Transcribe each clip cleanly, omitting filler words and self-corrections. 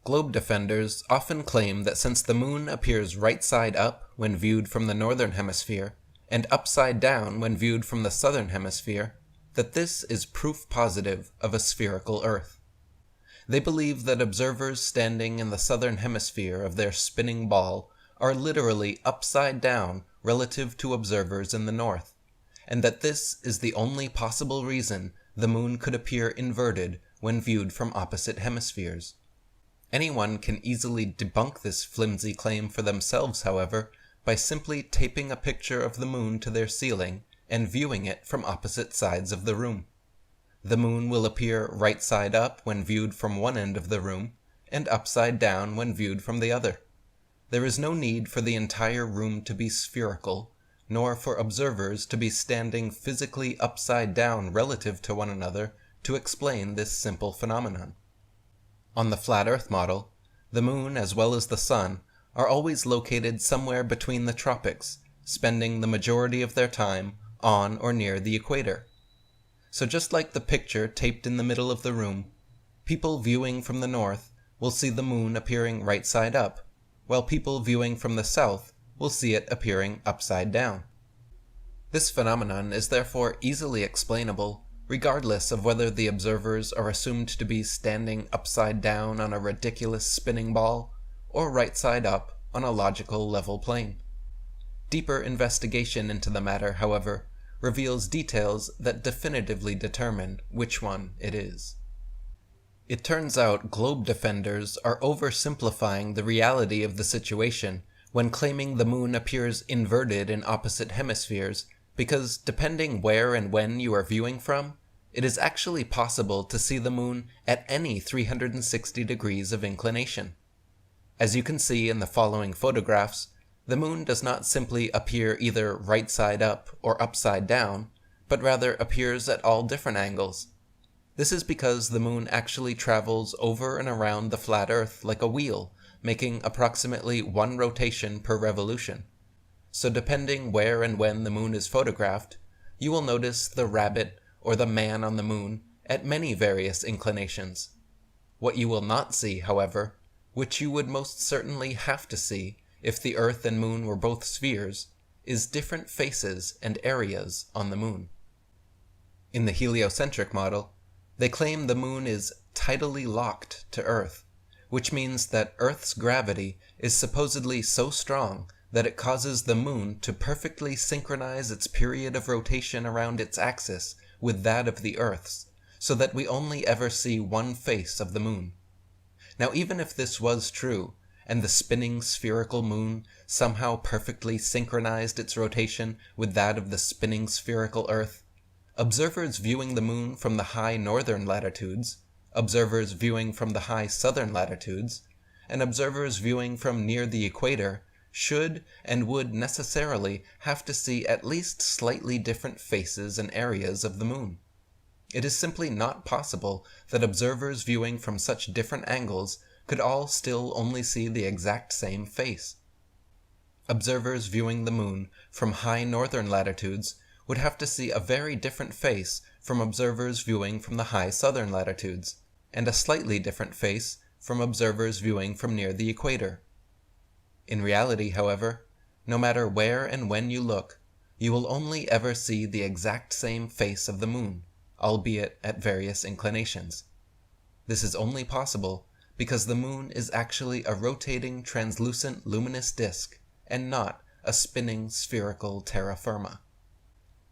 Globe defenders often claim that since the moon appears right side up when viewed from the Northern Hemisphere, and upside down when viewed from the Southern Hemisphere, that this is proof positive of a spherical Earth. They believe that observers standing in the Southern Hemisphere of their spinning ball are literally upside down relative to observers in the North, and that this is the only possible reason the moon could appear inverted when viewed from opposite hemispheres. Anyone can easily debunk this flimsy claim for themselves, however, by simply taping a picture of the moon to their ceiling and viewing it from opposite sides of the room. The moon will appear right side up when viewed from one end of the room, and upside down when viewed from the other. There is no need for the entire room to be spherical, nor for observers to be standing physically upside down relative to one another to explain this simple phenomenon. On the flat Earth model, the moon as well as the sun are always located somewhere between the tropics, spending the majority of their time on or near the equator. So just like the picture taped in the middle of the room, people viewing from the north will see the moon appearing right side up, while people viewing from the south will see it appearing upside down. This phenomenon is therefore easily explainable regardless of whether the observers are assumed to be standing upside down on a ridiculous spinning ball or right side up on a logical level plane. Deeper investigation into the matter, however, reveals details that definitively determine which one it is. It turns out globe defenders are oversimplifying the reality of the situation when claiming the moon appears inverted in opposite hemispheres, because depending where and when you are viewing from, it is actually possible to see the moon at any 360 degrees of inclination. As you can see in the following photographs, the moon does not simply appear either right side up or upside down, but rather appears at all different angles. This is because the moon actually travels over and around the flat Earth like a wheel, making approximately one rotation per revolution. So depending where and when the moon is photographed, you will notice the rabbit or the man on the moon at many various inclinations. What you will not see, however, which you would most certainly have to see if the Earth and moon were both spheres, is different faces and areas on the moon. In the heliocentric model, they claim the moon is tidally locked to Earth, which means that Earth's gravity is supposedly so strong that it causes the moon to perfectly synchronize its period of rotation around its axis with that of the Earth's, so that we only ever see one face of the moon. Now, even if this was true, and the spinning spherical moon somehow perfectly synchronized its rotation with that of the spinning spherical Earth, observers viewing the moon from the high northern latitudes, observers viewing from the high southern latitudes, and observers viewing from near the equator should and would necessarily have to see at least slightly different faces and areas of the moon. It is simply not possible that observers viewing from such different angles could all still only see the exact same face. Observers viewing the moon from high northern latitudes would have to see a very different face from observers viewing from the high southern latitudes, and a slightly different face from observers viewing from near the equator. In reality, however, no matter where and when you look, you will only ever see the exact same face of the moon, albeit at various inclinations. This is only possible because the moon is actually a rotating translucent luminous disk and not a spinning spherical terra firma.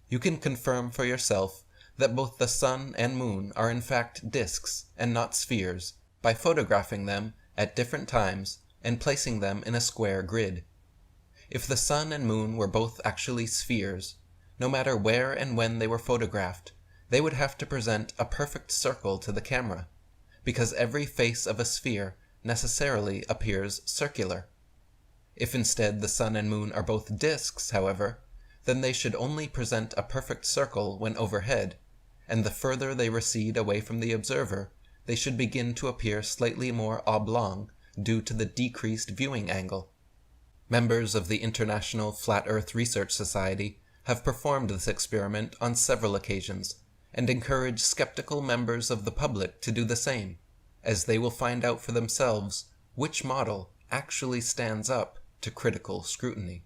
You can confirm for yourself that both the sun and moon are in fact disks and not spheres by photographing them at different times and placing them in a square grid. If the sun and moon were both actually spheres, no matter where and when they were photographed, they would have to present a perfect circle to the camera, because every face of a sphere necessarily appears circular. If instead the sun and moon are both disks, however, then they should only present a perfect circle when overhead, and the further they recede away from the observer, they should begin to appear slightly more oblong due to the decreased viewing angle. Members of the International Flat Earth Research Society have performed this experiment on several occasions, and encourage skeptical members of the public to do the same, as they will find out for themselves which model actually stands up to critical scrutiny.